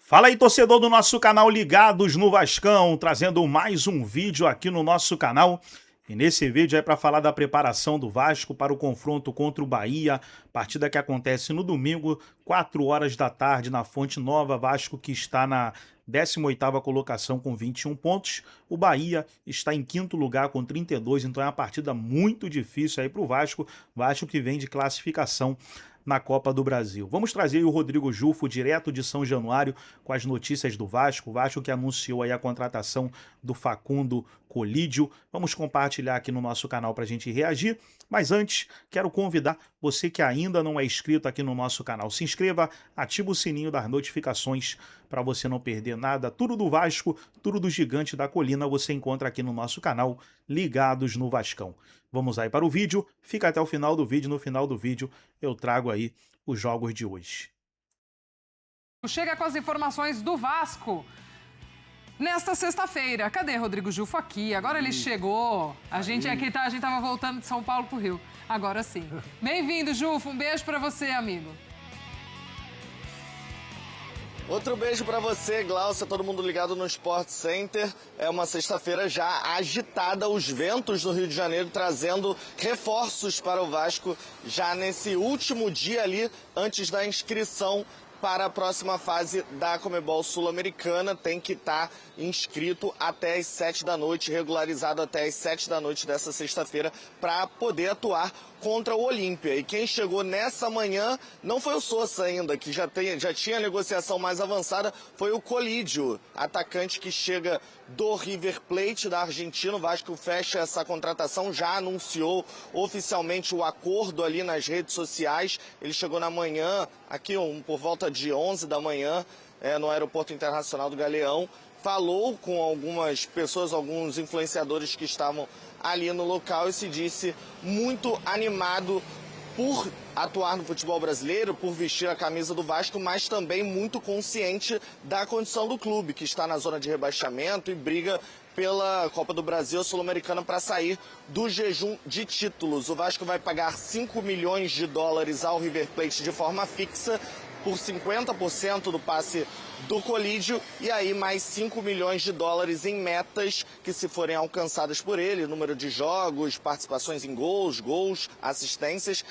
Fala aí, torcedor do nosso canal Ligados no Vascão, trazendo mais um vídeo aqui no nosso canal. E nesse vídeo é para falar da preparação do Vasco para o confronto contra o Bahia, partida que acontece no domingo, 4 horas da tarde, na Fonte Nova. Vasco que está na 18ª colocação com 21 pontos. O Bahia está em 5º lugar com 32, então é uma partida muito difícil aí para o Vasco. Vasco que vem de classificação na Copa do Brasil. Vamos trazer o Rodrigo Jufo, direto de São Januário, com as notícias do Vasco. O Vasco que anunciou aí a contratação do Facundo Colídio. Vamos compartilhar aqui no nosso canal para a gente reagir. Mas antes, quero convidar você que ainda não é inscrito aqui no nosso canal. Se inscreva, ativa o sininho das notificações para você não perder nada. Tudo do Vasco, tudo do Gigante da Colina você encontra aqui no nosso canal Ligados no Vascão. Vamos aí para o vídeo, fica até o final do vídeo. No final do vídeo eu trago aí os jogos de hoje. Chega com as informações do Vasco nesta sexta-feira. Cadê Rodrigo Jufo aqui? Agora ele chegou. A gente tava voltando de São Paulo pro Rio. Agora sim. Bem-vindo, Jufo. Um beijo pra você, amigo. Outro beijo pra você, Glaucia, todo mundo ligado no Sport Center. É uma sexta-feira já agitada, os ventos do Rio de Janeiro trazendo reforços para o Vasco já nesse último dia ali antes da inscrição para a próxima fase da Conmebol Sul-Americana. Tem que estar inscrito até as 7 da noite, regularizado até as 7 da noite dessa sexta-feira para poder atuar contra o Olímpia. E quem chegou nessa manhã não foi o Sousa ainda, que já tinha negociação mais avançada, foi o Colídio, atacante que chega do River Plate da Argentina. O Vasco fecha essa contratação, já anunciou oficialmente o acordo ali nas redes sociais. Ele chegou na manhã, aqui por volta de 11 da manhã, no Aeroporto Internacional do Galeão. Falou com algumas pessoas, alguns influenciadores que estavam ali no local e se disse muito animado por atuar no futebol brasileiro, por vestir a camisa do Vasco, mas também muito consciente da condição do clube, que está na zona de rebaixamento e briga pela Copa do Brasil Sul-Americana para sair do jejum de títulos. O Vasco vai pagar 5 milhões de dólares ao River Plate de forma fixa, por 50% do passe do Colídio, e aí mais 5 milhões de dólares em metas que, se forem alcançadas por ele, número de jogos, participações em gols, assistências,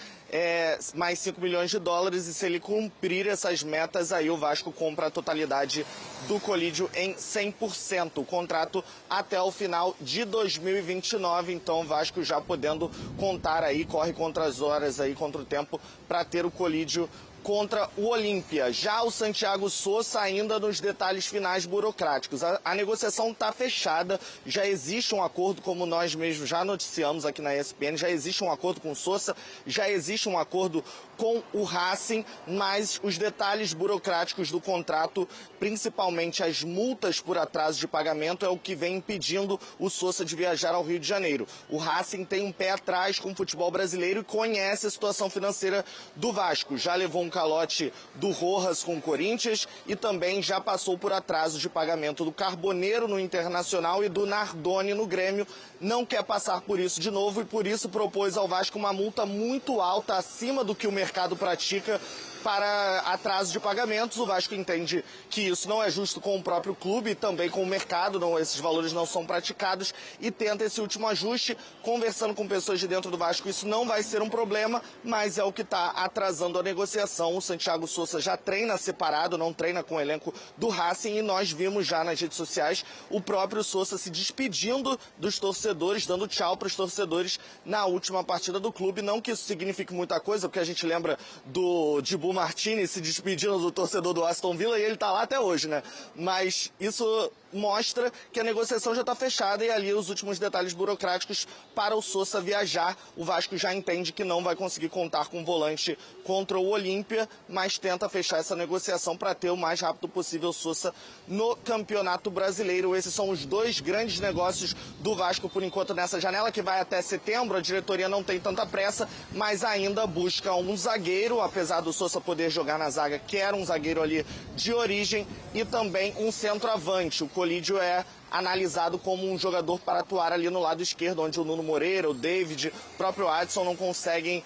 mais 5 milhões de dólares, e se ele cumprir essas metas, aí o Vasco compra a totalidade do Colídio em 100%. O contrato até o final de 2029, então o Vasco já podendo contar aí, corre contra as horas aí, contra o tempo, para ter o Colídio contra o Olímpia. Já o Santiago Sousa ainda nos detalhes finais burocráticos. A negociação está fechada, já existe um acordo, como nós mesmos já noticiamos aqui na ESPN, já existe um acordo com o Sousa, já existe um acordo com o Racing, mas os detalhes burocráticos do contrato, principalmente as multas por atraso de pagamento, é o que vem impedindo o Sousa de viajar ao Rio de Janeiro. O Racing tem um pé atrás com o futebol brasileiro e conhece a situação financeira do Vasco. Já levou um calote do Rojas com o Corinthians e também já passou por atraso de pagamento do Carboneiro no Internacional e do Nardoni no Grêmio. Não quer passar por isso de novo e por isso propôs ao Vasco uma multa muito alta, acima do que o mercado pratica para atraso de pagamentos. O Vasco entende que isso não é justo com o próprio clube e também com o mercado, esses valores não são praticados, e tenta esse último ajuste. Conversando com pessoas de dentro do Vasco, isso não vai ser um problema, mas é o que está atrasando a negociação. O Santiago Sousa já treina separado, não treina com o elenco do Racing, e nós vimos já nas redes sociais o próprio Sousa se despedindo dos torcedores, dando tchau para os torcedores na última partida do clube. Não que isso signifique muita coisa, porque a gente lembra do Dibu Martinez se despedindo do torcedor do Aston Villa e ele tá lá até hoje, né? Mas isso mostra que a negociação já está fechada, e ali os últimos detalhes burocráticos para o Sousa viajar. O Vasco já entende que não vai conseguir contar com o volante contra o Olímpia, mas tenta fechar essa negociação para ter o mais rápido possível o Sousa no Campeonato Brasileiro. Esses são os dois grandes negócios do Vasco por enquanto nessa janela, que vai até setembro. A diretoria não tem tanta pressa, mas ainda busca um zagueiro, apesar do Sousa poder jogar na zaga, quer um zagueiro ali de origem, e também um centroavante. O Colídio é analisado como um jogador para atuar ali no lado esquerdo, onde o Nuno Moreira, o David, o próprio Adson não conseguem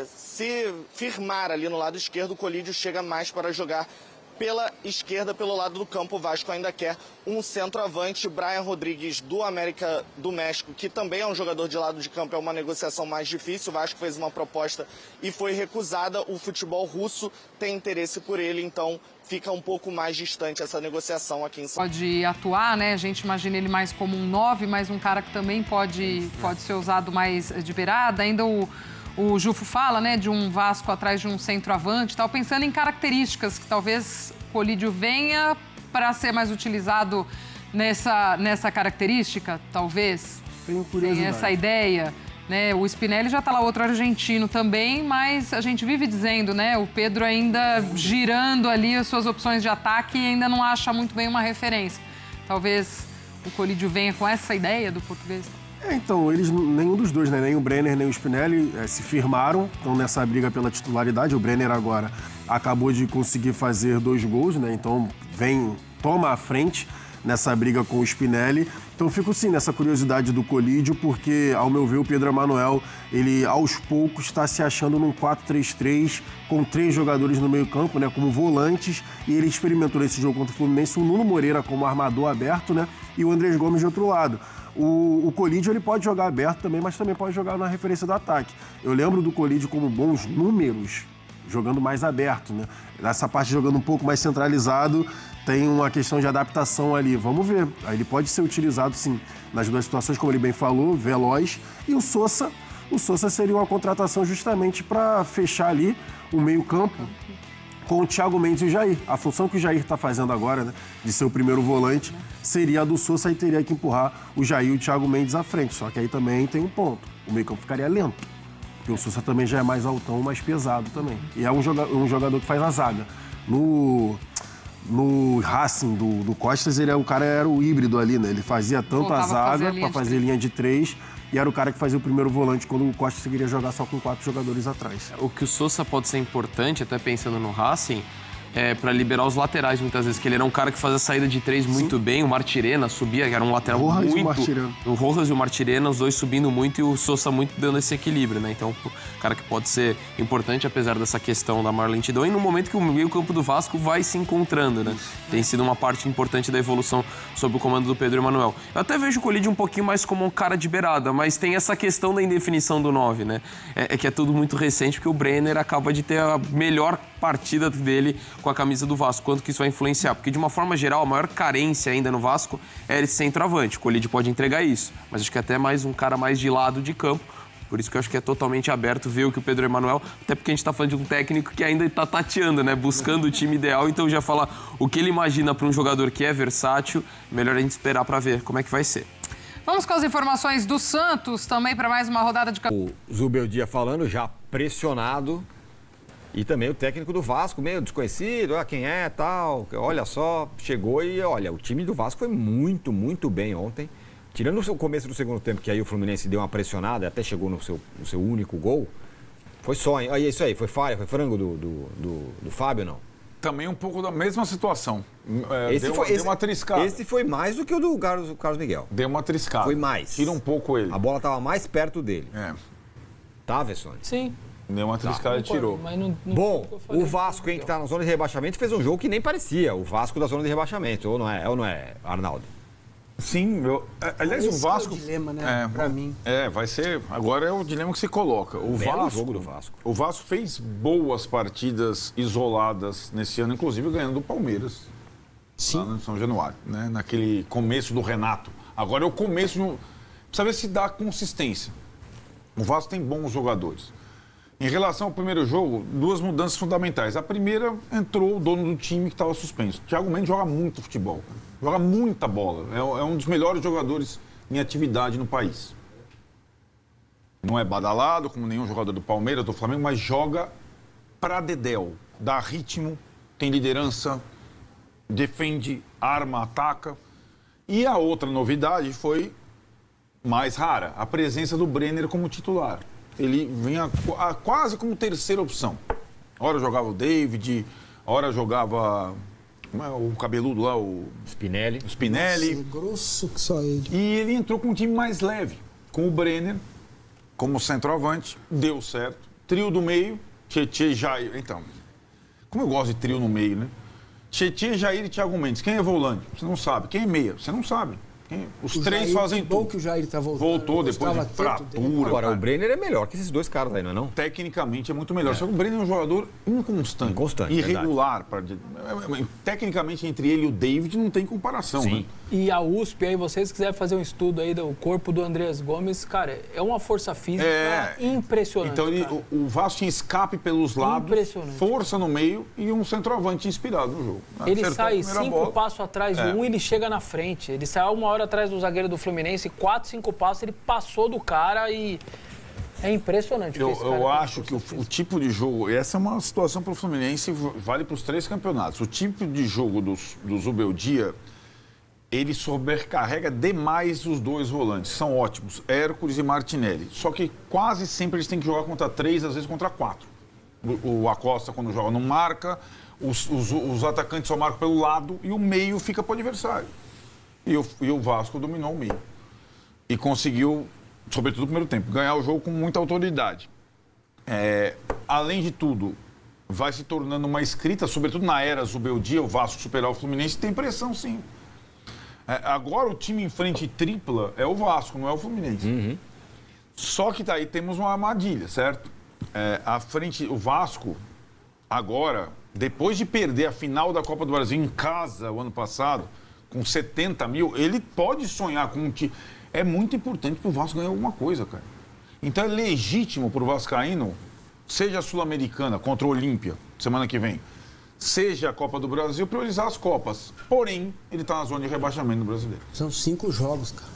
se firmar ali no lado esquerdo. O Colídio chega mais para jogar Pela esquerda, pelo lado do campo, o Vasco ainda quer um centroavante. Brian Rodrigues, do América do México, que também é um jogador de lado de campo, é uma negociação mais difícil. O Vasco fez uma proposta e foi recusada. O futebol russo tem interesse por ele, então fica um pouco mais distante essa negociação aqui em São Paulo. Pode atuar, né? A gente imagina ele mais como um 9, mas um cara que também pode ser usado mais de beirada. Ainda o Jufo fala, né, de um Vasco atrás de um centroavante e tal, pensando em características que talvez o Colídio venha para ser mais utilizado nessa característica, talvez. Tem essa ideia, né? O Spinelli já está lá, outro argentino também, mas a gente vive dizendo, né, o Pedro ainda girando ali as suas opções de ataque e ainda não acha muito bem uma referência. Talvez o Colídio venha com essa ideia do português. Então, nenhum dos dois, né? Nem o Brenner, nem o Spinelli se firmaram, estão nessa briga pela titularidade. O Brenner agora acabou de conseguir fazer 2 gols, né? Então, toma a frente nessa briga com o Spinelli. Então, fico sim nessa curiosidade do Colídio, porque, ao meu ver, o Pedro Emanuel, ele aos poucos está se achando num 4-3-3, com 3 jogadores no meio-campo, né? Como volantes, e ele experimentou nesse jogo contra o Fluminense o Nuno Moreira como armador aberto, né? E o Andrés Gomes de outro lado. O Colídio, ele pode jogar aberto também, mas também pode jogar na referência do ataque. Eu lembro do Colídio como bons números, jogando mais aberto, né? Nessa parte, jogando um pouco mais centralizado, tem uma questão de adaptação ali. Vamos ver. Aí ele pode ser utilizado, sim, nas 2 situações, como ele bem falou, veloz. E o Sousa seria uma contratação justamente para fechar ali o meio-campo com o Thiago Mendes e o Jair. A função que o Jair está fazendo agora, né, de ser o primeiro volante, seria a do Sousa e teria que empurrar o Jair e o Thiago Mendes à frente. Só que aí também tem um ponto. O meio-campo ficaria lento. Porque o Sousa também já é mais altão, mais pesado também. E é um jogador que faz a zaga. No Racing do Costas, o cara era o híbrido ali, né? Ele fazia tanto a zaga para fazer linha de 3 e era o cara que fazia o primeiro volante quando o Costas queria jogar só com 4 jogadores atrás. O que o Sousa pode ser importante, até pensando no Racing, para liberar os laterais muitas vezes, que ele era um cara que fazia a saída de 3 muito bem, o Martirena subia, que era um lateral Rojas muito... E o Martirena. O Rojas e o Martirena, os dois subindo muito e o Sousa muito dando esse equilíbrio, né? Então, o cara que pode ser importante, apesar dessa questão da maior lentidão, e no momento que o meio-campo do Vasco vai se encontrando, né? Tem sido uma parte importante da evolução sob o comando do Pedro Emanuel. Eu até vejo o Colídio um pouquinho mais como um cara de beirada, mas tem essa questão da indefinição do 9, né? Que é tudo muito recente, porque o Brenner acaba de ter a melhor partida dele com a camisa do Vasco. Quanto que isso vai influenciar? Porque, de uma forma geral, a maior carência ainda no Vasco é esse centroavante. O Colídio pode entregar isso, mas acho que até mais um cara mais de lado de campo. Por isso que eu acho que é totalmente aberto ver o que o Pedro Emanuel... Até porque a gente está falando de um técnico que ainda está tateando, né? Buscando o time ideal. Então, já falar o que ele imagina para um jogador que é versátil, melhor a gente esperar para ver como é que vai ser. Vamos com as informações do Santos também para mais uma rodada de... O Zubeldia falando, já pressionado. E também o técnico do Vasco, meio desconhecido, quem é, tal. Olha só, chegou e olha, o time do Vasco foi muito, muito bem ontem. Tirando o começo do segundo tempo, que aí o Fluminense deu uma pressionada, até chegou no seu único gol. Foi só, hein? Aí, isso aí, foi falha, foi frango do Fábio, não? Também um pouco da mesma situação. Deu uma triscada. Esse foi mais do que o do Carlos Miguel. Deu uma triscada. Foi mais. Tira um pouco ele. A bola estava mais perto dele. Tá, Vessone? Sim. Deu uma triscada e tirou. Mas não Bom, o Vasco, hein, que tá na zona de rebaixamento, fez um jogo que nem parecia o Vasco da zona de rebaixamento, ou não é, Arnaldo? Sim, aliás, Esse o Vasco... é o dilema, né, pra mim. Vai ser... Agora é o dilema que se coloca. O jogo do Vasco. O Vasco fez boas partidas isoladas nesse ano, inclusive ganhando do Palmeiras. Sim. Lá no São Januário, né? Naquele começo do Renato. Agora é o começo... Precisa ver se dá consistência. O Vasco tem bons jogadores. Em relação ao primeiro jogo, 2 mudanças fundamentais. A primeira, entrou o dono do time que estava suspenso. O Thiago Mendes joga muito futebol, joga muita bola. É um dos melhores jogadores em atividade no país. Não é badalado, como nenhum jogador do Palmeiras, do Flamengo, mas joga pra dedéu. Dá ritmo, tem liderança, defende, arma, ataca. E a outra novidade foi mais rara, a presença do Brenner como titular. Ele vinha quase como terceira opção. Ora jogava o David, ora jogava o cabeludo lá, o Spinelli. Nossa, grosso que só ele. E ele entrou com um time mais leve, com o Brenner como centroavante, deu certo. Trio do meio, Tietê, Jair. Então, como eu gosto de trio no meio, né? Tietchan, Jair e Thiago Mendes. Quem é volante? Você não sabe. Quem é meia? Você não sabe. Os três Jair, fazem que bom tudo. que o Jair tá voltando. Voltou Eu depois de gostava tanto dele. fratura. Agora, cara. o Brenner é melhor que esses dois caras aí, não é não? Tecnicamente é muito melhor. Só que o Brenner é um jogador inconstante. Irregular. Tecnicamente, entre ele e o David não tem comparação. Sim. Né? E a USP, aí, vocês quiserem fazer um estudo aí do corpo do Andreas Gomes, cara, é uma força física impressionante. Então, o Vasco tinha escape pelos lados, Impressionante. força no meio e um centroavante inspirado no jogo. Ele Acertou a sai primeira 5 bola. passos atrás de um e ele chega na frente. Ele saiu 1 hora atrás do zagueiro do Fluminense, 4, 5 passos, ele passou do cara e é impressionante. o que esse cara Eu tem acho de que força o tipo de jogo, essa é uma situação para o Fluminense, vale para os 3 campeonatos. O tipo de jogo do Zubeldia, ele sobrecarrega demais os 2 volantes. São ótimos, Hércules e Martinelli. Só que quase sempre eles têm que jogar contra 3, às vezes contra 4. O Acosta, quando joga, não marca, os atacantes só marcam pelo lado e o meio fica para o adversário. E o Vasco dominou o meio. E conseguiu, sobretudo no primeiro tempo, ganhar o jogo com muita autoridade. Além de tudo, vai se tornando uma escrita, sobretudo na era Zubeldia, o Vasco superar o Fluminense, tem pressão, sim. Agora o time em frente tripla é o Vasco, não é o Fluminense. Só que daí temos uma armadilha, certo? A frente, o Vasco, agora, depois de perder a final da Copa do Brasil em casa o ano passado, com 70 mil, ele pode sonhar com um time. É muito importante para o Vasco ganhar alguma coisa, cara. Então é legítimo para o Vascaíno, seja a Sul-Americana contra o Olímpia, semana que vem, seja a Copa do Brasil, priorizar as Copas. Porém, ele está na zona de rebaixamento do Brasileiro. São 5 jogos, cara.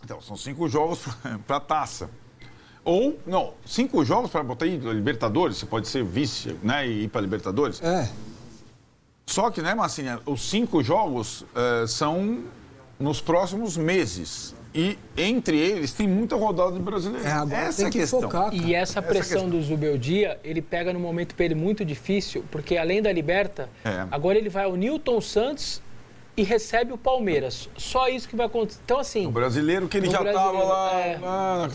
Então, são 5 jogos para a taça. Ou, não, 5 jogos para botar aí Libertadores, você pode ser vice, né, e ir para Libertadores. Só que, né, Massinha, os 5 jogos são nos próximos meses. E entre eles tem muita rodada de brasileiro. Agora essa tem é a que questão. focar, cara. E essa pressão do Zubeldia, ele pega num momento para ele muito difícil, porque além da Liberta, agora ele vai ao Newton Santos e recebe o Palmeiras. Só isso que vai acontecer. Então, assim... O brasileiro que ele já estava lá,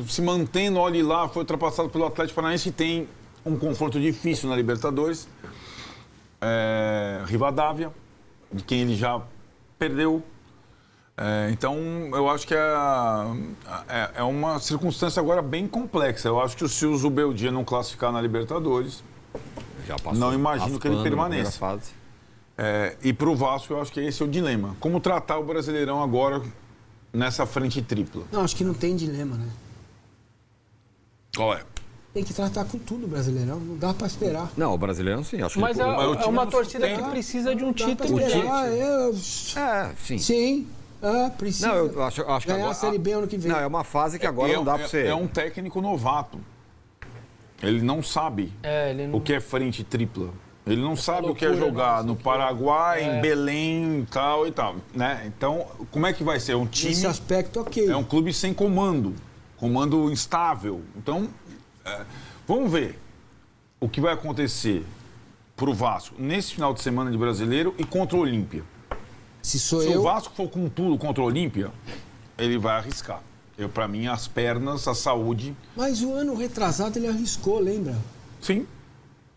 se mantendo, olha lá, foi ultrapassado pelo Atlético Paranaense, que tem um confronto difícil na Libertadores. Rivadavia, de quem ele já perdeu. Então, eu acho que é uma circunstância agora bem complexa. Eu acho que se o Zubeldia não classificar na Libertadores, Já passou, não imagino que ele raspando na permaneça. primeira fase. E para o Vasco, eu acho que esse é o dilema. Como tratar o Brasileirão agora nessa frente tripla? Não, acho que não tem dilema, né? Qual é? Tem que tratar com tudo o Brasileirão, não dá pra esperar. Não, o brasileiro sim, acho Mas que... é o time uma não torcida sustenta. que precisa de um Dá pra título. esperar, sim. Sim, precisa. Não, eu acho que ganhar agora... a Série B ano que vem. Não, é uma fase que agora não dá pra você... É um técnico novato. Ele não sabe ele não... o que é frente tripla. Ele não sabe o que é loucura, jogar nossa, no Paraguai, em Belém e tal, né? Então, como é que vai ser? É um time... Nesse aspecto, ok. É um clube sem comando instável. Então, vamos ver o que vai acontecer pro Vasco nesse final de semana de Brasileiro e contra o Olímpia. Se o Vasco for com tudo contra o Olímpia, ele vai arriscar. Para mim, as pernas, a saúde... Mas o ano retrasado ele arriscou, lembra? Sim.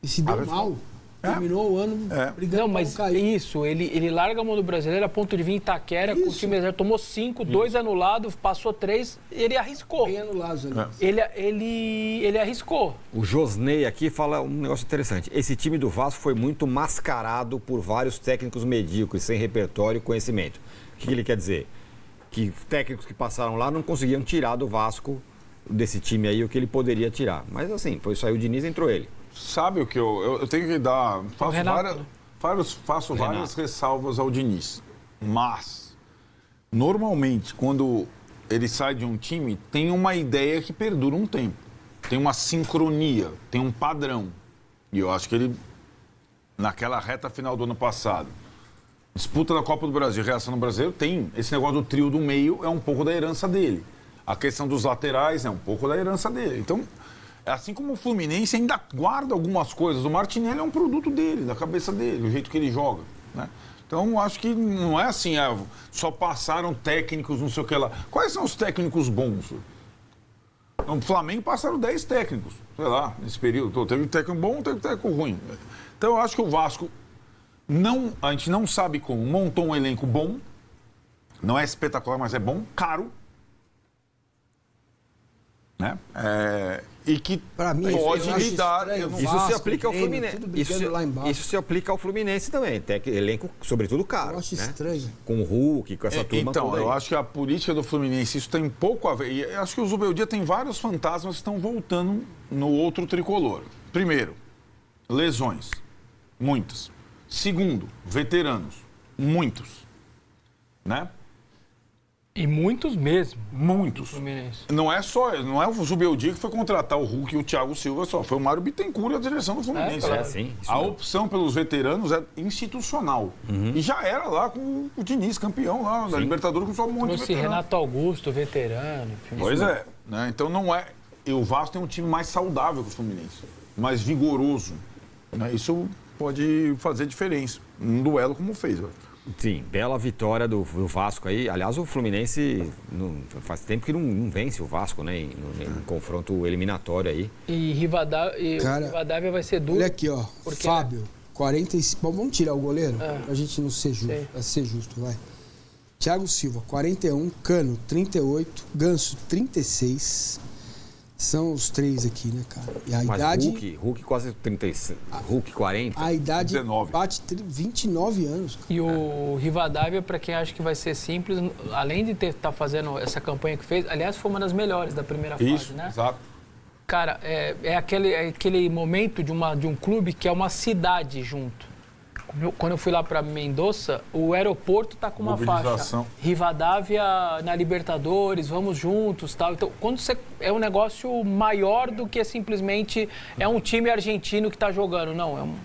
E se deu mal. Terminou o ano brigando Não, mas pra não cair. isso, ele larga a mão do brasileiro a ponto de vir em Itaquera com o time reserva. Tomou 5, 2 anulados, passou 3, ele arriscou. Bem anulados ali. Ele arriscou. O Josney aqui fala um negócio interessante. Esse time do Vasco foi muito mascarado por vários técnicos medíocres, sem repertório e conhecimento. O que ele quer dizer? Que técnicos que passaram lá não conseguiam tirar do Vasco, desse time aí, o que ele poderia tirar. Mas assim, saiu o Diniz e entrou ele. Sabe o que eu tenho que dar... Faço várias ressalvas ao Diniz. Mas, normalmente, quando ele sai de um time, tem uma ideia que perdura um tempo. Tem uma sincronia, tem um padrão. E eu acho que ele, naquela reta final do ano passado, disputa da Copa do Brasil, reação no Brasileiro, tem esse negócio do trio do meio, é um pouco da herança dele. A questão dos laterais é um pouco da herança dele. Então, assim como o Fluminense ainda guarda algumas coisas, o Martinelli é um produto dele, da cabeça dele, o jeito que ele joga, né? Então, acho que não é assim, só passaram técnicos, não sei o que lá. Quais são os técnicos bons? No Flamengo passaram 10 técnicos, sei lá, nesse período. Teve um técnico bom, teve um técnico ruim. Então, eu acho que o Vasco A gente não sabe como. Montou um elenco bom, não é espetacular, mas é bom, caro. Né? E que Pra mim, pode lhe dar. Isso se aplica ao Fluminense. Isso se aplica ao Fluminense também. Tem elenco, sobretudo, caro. Eu acho né? estranho. Com o Hulk, com essa turma. Então, toda eu aí. acho que a política do Fluminense, isso tem pouco a ver. E eu acho que o Zubeldia tem vários fantasmas que estão voltando no outro tricolor. Primeiro, lesões. Muitas. Segundo, veteranos. Muitos. Né? E muitos mesmo. Muitos. Fluminense. Não é o Zubeldia que foi contratar o Hulk e o Thiago Silva só. Foi o Mário Bittencourt e a direção do Fluminense. Sim, a opção pelos veteranos é institucional. E já era lá com o Diniz, campeão lá da Libertadores, com só um monte de veterano. Renato Augusto, veterano. Enfim. Pois é. Né? Então não é... E o Vasco tem um time mais saudável que o Fluminense. Mais vigoroso. Né? Isso pode fazer diferença. Num duelo como fez. Sim, bela vitória do Vasco aí. Aliás, o Fluminense faz tempo que não vence o Vasco, né? Em confronto eliminatório aí. E Rivadavia vai ser duro. Olha aqui, ó. Porque, Fábio, 45. Bom, vamos tirar o goleiro? Pra gente não ser justo. Pra ser justo, vai. Thiago Silva, 41. Cano, 38. Ganso, 36. São os três aqui, né, cara? E a idade... Hulk quase 36. Hulk 40. A idade 19. bate 29 anos. Cara. E o Rivadavia, para quem acha que vai ser simples, além de estar fazendo essa campanha que fez, aliás, foi uma das melhores da primeira fase, né? Exato. Cara, é aquele momento de um clube que é uma cidade junto. Quando eu fui lá para Mendoza, o aeroporto tá com uma faixa Rivadavia na Libertadores, vamos juntos, tal. Então, quando você é um negócio maior do que simplesmente é um time argentino que está jogando, não,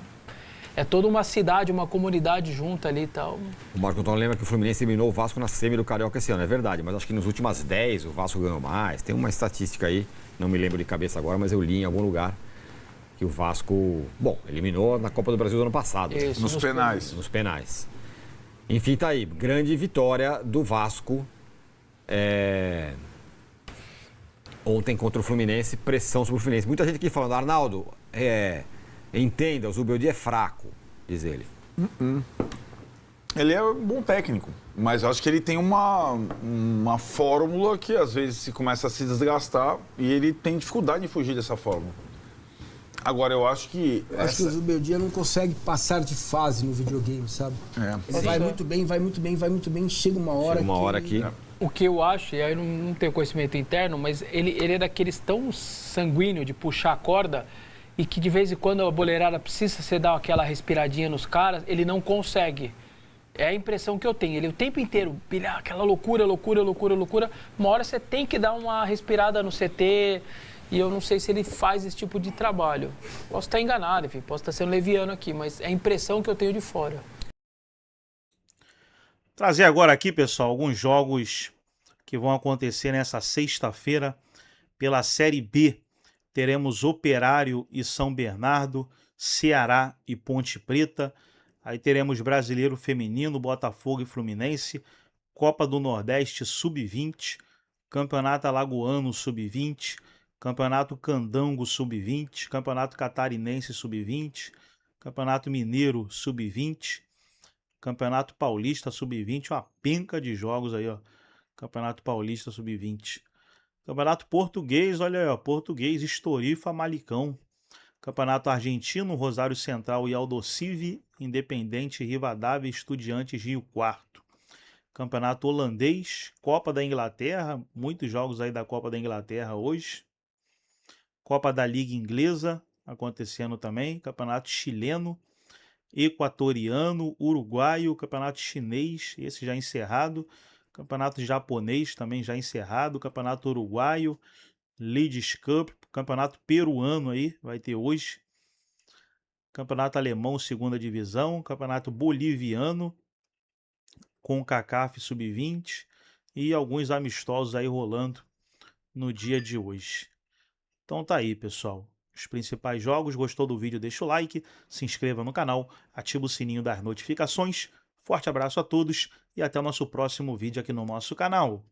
é toda uma cidade, uma comunidade junta ali e tal. O Marco Antônio lembra que o Fluminense eliminou o Vasco na semi do Carioca esse ano, é verdade, mas acho que nas últimas 10 o Vasco ganhou mais. Tem uma estatística aí, não me lembro de cabeça agora, mas eu li em algum lugar que o Vasco, eliminou na Copa do Brasil do ano passado. Isso, nos penais. Nos penais. Enfim, tá aí. Grande vitória do Vasco ontem contra o Fluminense, pressão sobre o Fluminense. Muita gente aqui falando, Arnaldo, entenda, o Zubeldia é fraco, diz ele. Ele é um bom técnico, mas eu acho que ele tem uma fórmula que às vezes se começa a se desgastar e ele tem dificuldade de fugir dessa fórmula. Agora, eu acho que... Acho que o Zubeldia não consegue passar de fase no videogame, sabe? Ele vai muito bem, vai muito bem, vai muito bem, chega uma hora que... O que eu acho, e aí eu não tenho conhecimento interno, mas ele é daqueles tão sanguíneo de puxar a corda e que de vez em quando a boleirada precisa você dar aquela respiradinha nos caras, ele não consegue. É a impressão que eu tenho. Ele o tempo inteiro, pilhar aquela loucura. Uma hora você tem que dar uma respirada no CT... E eu não sei se ele faz esse tipo de trabalho. Posso estar enganado, enfim, posso estar sendo leviano aqui, mas é a impressão que eu tenho de fora. Trazer agora aqui, pessoal, alguns jogos que vão acontecer nessa sexta-feira pela Série B. Teremos Operário e São Bernardo, Ceará e Ponte Preta. Aí teremos Brasileiro Feminino, Botafogo e Fluminense, Copa do Nordeste Sub-20, Campeonato Alagoano Sub-20, Campeonato Candango Sub-20, Campeonato Catarinense Sub-20, Campeonato Mineiro Sub-20, Campeonato Paulista Sub-20, uma penca de jogos aí, ó. Campeonato Paulista Sub-20. Campeonato Português, olha aí, ó, Português, Estoril, Famalicão. Campeonato Argentino, Rosário Central e Aldosivi, Independente, Rivadavia, Estudiantes, Rio Quarto. Campeonato Holandês, Copa da Inglaterra, muitos jogos aí da Copa da Inglaterra hoje. Copa da Liga Inglesa acontecendo também, Campeonato Chileno, Equatoriano, Uruguaio, Campeonato Chinês, esse já encerrado, Campeonato Japonês também já encerrado, Campeonato Uruguaio, Leeds Cup, Campeonato Peruano aí, vai ter hoje, Campeonato Alemão, segunda divisão, Campeonato Boliviano, CONCACAF Sub-20 e alguns amistosos aí rolando no dia de hoje. Então tá aí, pessoal. Os principais jogos. Gostou do vídeo? Deixa o like, se inscreva no canal, ativa o sininho das notificações. Forte abraço a todos e até o nosso próximo vídeo aqui no nosso canal.